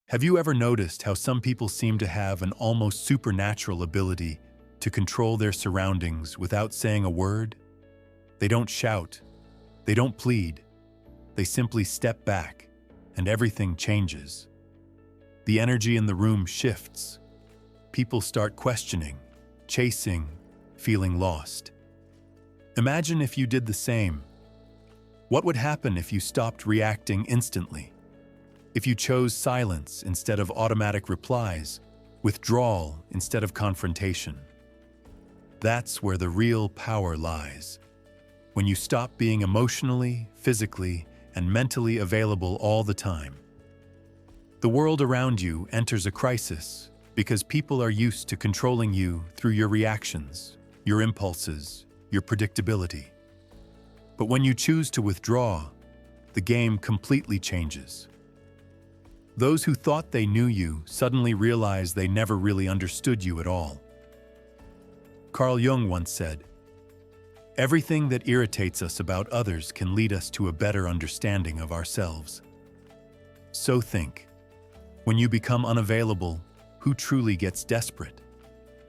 Have you ever noticed how some people seem to have an almost supernatural ability to control their surroundings without saying a word? They don't shout, they don't plead, they simply step back, and everything changes. The energy in the room shifts. People start questioning, chasing, feeling lost. Imagine if you did the same. What would happen if you stopped reacting instantly? If you chose silence instead of automatic replies, withdrawal instead of confrontation? That's where the real power lies. When you stop being emotionally, physically, and mentally available all the time. The world around you enters a crisis because people are used to controlling you through your reactions, your impulses, your predictability. But when you choose to withdraw, the game completely changes. Those who thought they knew you suddenly realize they never really understood you at all. Carl Jung once said, "Everything that irritates us about others can lead us to a better understanding of ourselves." So think, when you become unavailable, who truly gets desperate?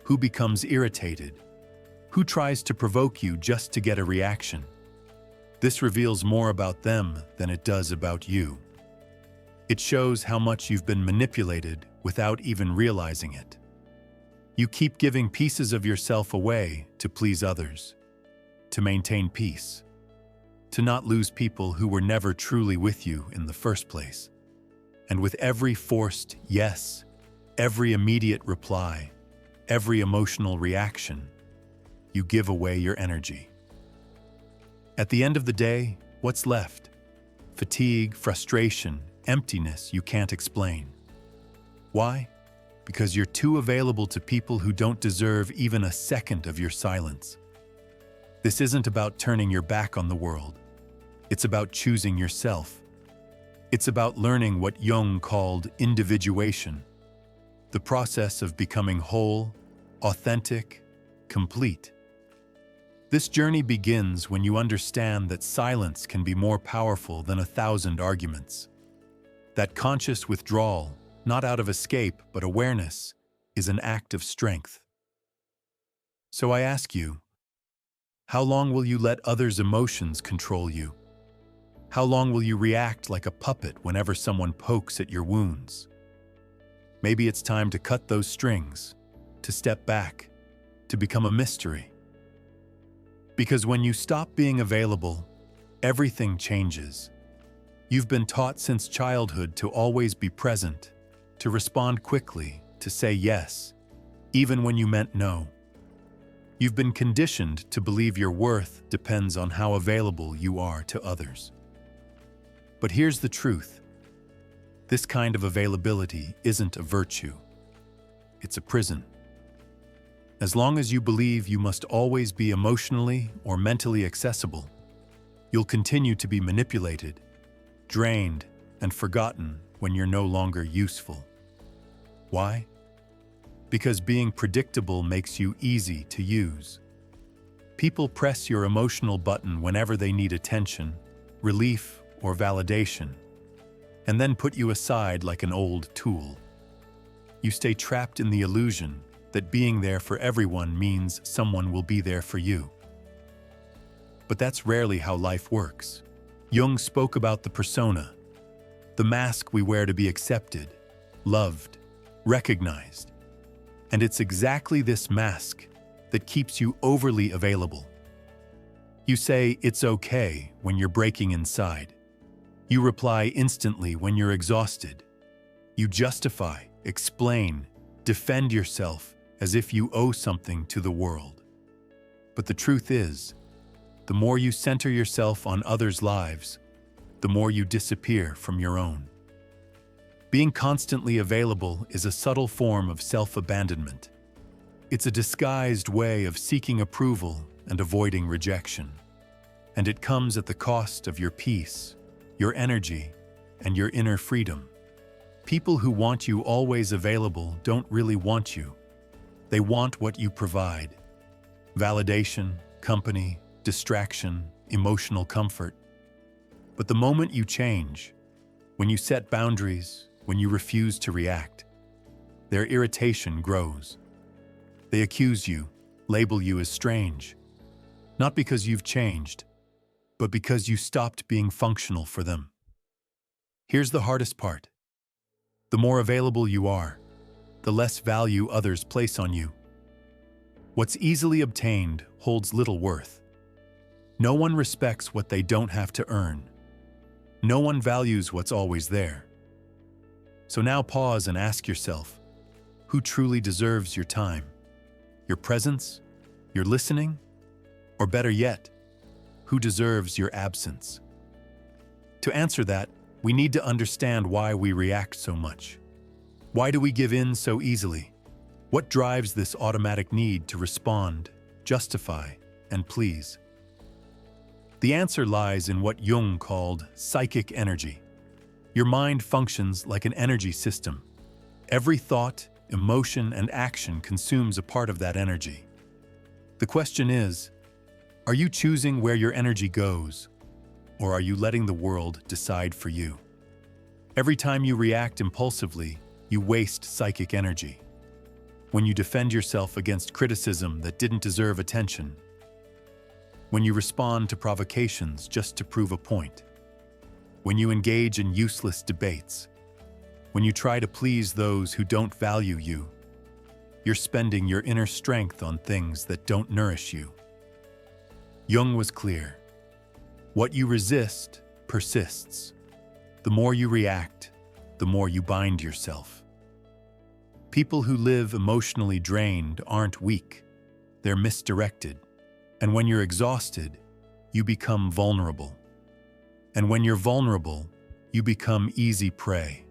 Who becomes irritated? Who tries to provoke you just to get a reaction? This reveals more about them than it does about you. It shows how much you've been manipulated without even realizing it. You keep giving pieces of yourself away to please others, to maintain peace, to not lose people who were never truly with you in the first place. And with every forced yes, every immediate reply, every emotional reaction, you give away your energy. At the end of the day, what's left? Fatigue, frustration, emptiness you can't explain. Why? Because you're too available to people who don't deserve even a second of your silence. This isn't about turning your back on the world. It's about choosing yourself. It's about learning what Jung called individuation, the process of becoming whole, authentic, complete. This journey begins when you understand that silence can be more powerful than 1,000 arguments. That conscious withdrawal, not out of escape but awareness, is an act of strength. So I ask you, how long will you let others' emotions control you? How long will you react like a puppet whenever someone pokes at your wounds? Maybe it's time to cut those strings, to step back, to become a mystery. Because when you stop being available, everything changes. You've been taught since childhood to always be present, to respond quickly, to say yes, even when you meant no. You've been conditioned to believe your worth depends on how available you are to others. But here's the truth. This kind of availability isn't a virtue. It's a prison. As long as you believe you must always be emotionally or mentally accessible, you'll continue to be manipulated, drained, and forgotten when you're no longer useful. Why? Because being predictable makes you easy to use. People press your emotional button whenever they need attention, relief, or validation, and then put you aside like an old tool. You stay trapped in the illusion that being there for everyone means someone will be there for you. But that's rarely how life works. Jung spoke about the persona, the mask we wear to be accepted, loved, recognized. And it's exactly this mask that keeps you overly available. You say it's okay when you're breaking inside. You reply instantly when you're exhausted. You justify, explain, defend yourself as if you owe something to the world. But the truth is, the more you center yourself on others' lives, the more you disappear from your own. Being constantly available is a subtle form of self-abandonment. It's a disguised way of seeking approval and avoiding rejection. And it comes at the cost of your peace, your energy, and your inner freedom. People who want you always available don't really want you. They want what you provide: validation, company, distraction, emotional comfort. But the moment you change, when you set boundaries, when you refuse to react. Their irritation grows. They accuse you, label you as strange, not because you've changed, but because you stopped being functional for them. Here's the hardest part. The more available you are, the less value others place on you. What's easily obtained holds little worth. No one respects what they don't have to earn. No one values what's always there. So now pause and ask yourself, who truly deserves your time? Your presence? Your listening? Or better yet, who deserves your absence? To answer that, we need to understand why we react so much. Why do we give in so easily? What drives this automatic need to respond, justify, and please? The answer lies in what Jung called psychic energy. Your mind functions like an energy system. Every thought, emotion, and action consumes a part of that energy. The question is, are you choosing where your energy goes, or are you letting the world decide for you? Every time you react impulsively, you waste psychic energy. When you defend yourself against criticism that didn't deserve attention, when you respond to provocations just to prove a point, when you engage in useless debates, when you try to please those who don't value you, you're spending your inner strength on things that don't nourish you. Jung was clear. What you resist persists. The more you react, the more you bind yourself. People who live emotionally drained aren't weak. They're misdirected. And when you're exhausted, you become vulnerable. And when you're vulnerable, you become easy prey.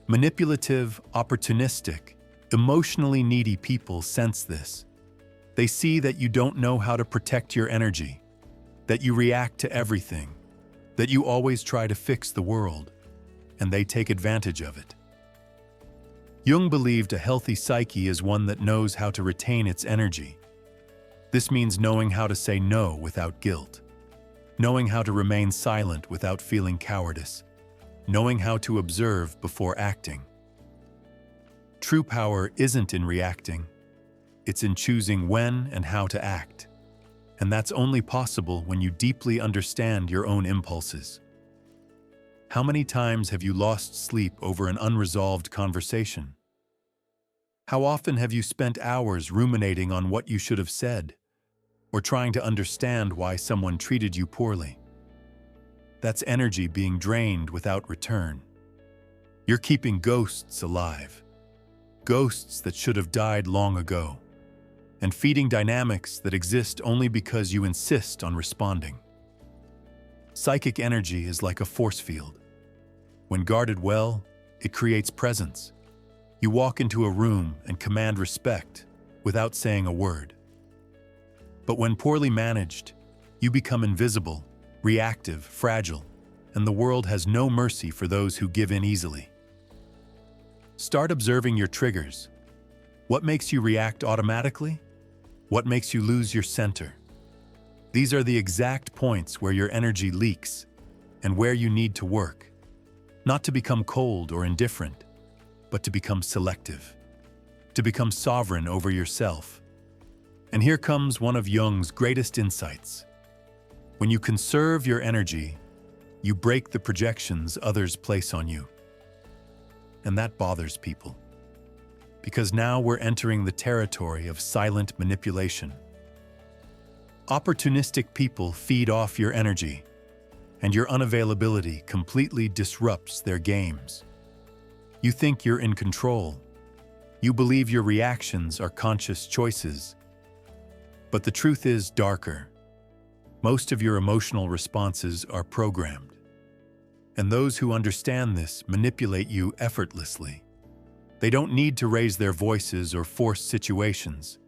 Manipulative, opportunistic, emotionally needy people sense this. They see that you don't know how to protect your energy, that you react to everything, that you always try to fix the world, and they take advantage of it. Jung believed a healthy psyche is one that knows how to retain its energy. This means knowing how to say no without guilt, knowing how to remain silent without feeling cowardice, knowing how to observe before acting. True power isn't in reacting, it's in choosing when and how to act. And that's only possible when you deeply understand your own impulses. How many times have you lost sleep over an unresolved conversation? How often have you spent hours ruminating on what you should have said, or trying to understand why someone treated you poorly? That's energy being drained without return. You're keeping ghosts alive, ghosts that should have died long ago, and feeding dynamics that exist only because you insist on responding. Psychic energy is like a force field. When guarded well, it creates presence. You walk into a room and command respect without saying a word. But when poorly managed, you become invisible, reactive, fragile, and the world has no mercy for those who give in easily. Start observing your triggers. What makes you react automatically? What makes you lose your center? These are the exact points where your energy leaks and where you need to work. Not to become cold or indifferent, but to become selective, to become sovereign over yourself. And here comes one of Jung's greatest insights. When you conserve your energy, you break the projections others place on you. And that bothers people. Because now we're entering the territory of silent manipulation. Opportunistic people feed off your energy, and your unavailability completely disrupts their games. You think you're in control. You believe your reactions are conscious choices. But the truth is darker. Most of your emotional responses are programmed. And those who understand this manipulate you effortlessly. They don't need to raise their voices or force situations.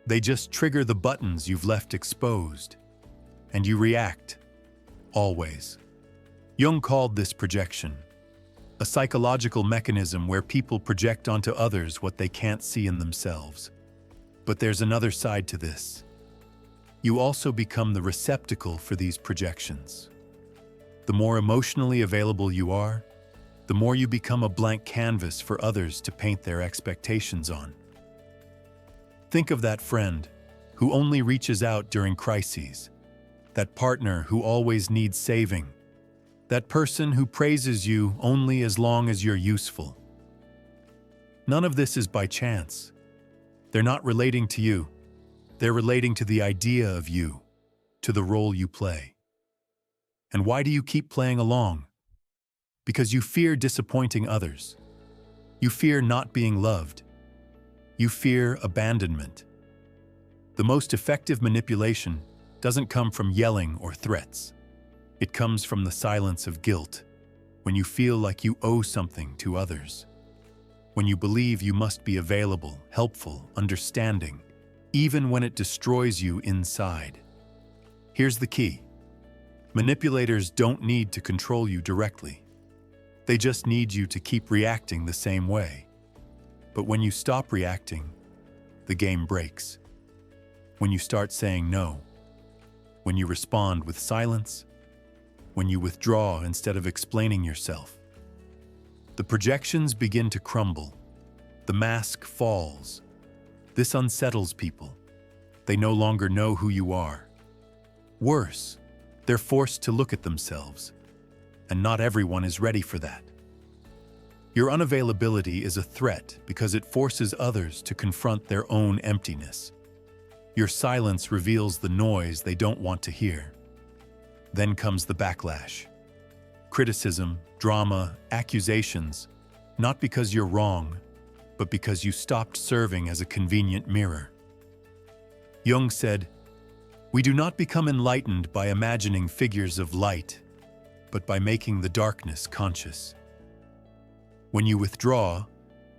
They just trigger the buttons you've left exposed. And you react. Always. Jung called this projection, a psychological mechanism where people project onto others what they can't see in themselves. But there's another side to this. You also become the receptacle for these projections. The more emotionally available you are, the more you become a blank canvas for others to paint their expectations on. Think of that friend who only reaches out during crises, that partner who always needs saving, that person who praises you only as long as you're useful. None of this is by chance. They're not relating to you. They're relating to the idea of you, to the role you play. And why do you keep playing along? Because you fear disappointing others. You fear not being loved. You fear abandonment. The most effective manipulation doesn't come from yelling or threats. It comes from the silence of guilt, when you feel like you owe something to others. When you believe you must be available, helpful, understanding, even when it destroys you inside. Here's the key. Manipulators don't need to control you directly. They just need you to keep reacting the same way. But when you stop reacting, the game breaks. When you start saying no, when you respond with silence, when you withdraw instead of explaining yourself, the projections begin to crumble. The mask falls. This unsettles people. They no longer know who you are. Worse, they're forced to look at themselves, and not everyone is ready for that. Your unavailability is a threat because it forces others to confront their own emptiness. Your silence reveals the noise they don't want to hear. Then comes the backlash. Criticism, drama, accusations, not because you're wrong, but because you stopped serving as a convenient mirror. Jung said, "We do not become enlightened by imagining figures of light, but by making the darkness conscious." When you withdraw,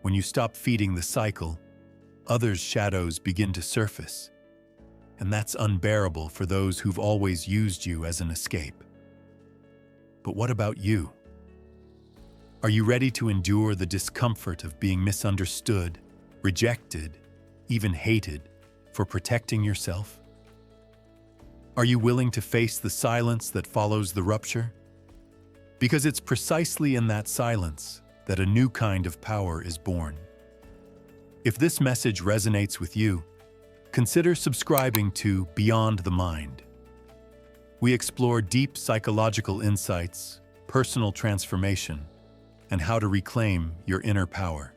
when you stop feeding the cycle, others' shadows begin to surface. And that's unbearable for those who've always used you as an escape. But what about you? Are you ready to endure the discomfort of being misunderstood, rejected, even hated for protecting yourself? Are you willing to face the silence that follows the rupture? Because it's precisely in that silence that a new kind of power is born. If this message resonates with you, consider subscribing to Beyond the Mind. We explore deep psychological insights, personal transformation, and how to reclaim your inner power.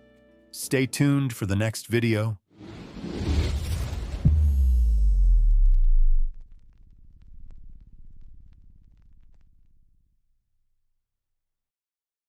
Stay tuned for the next video,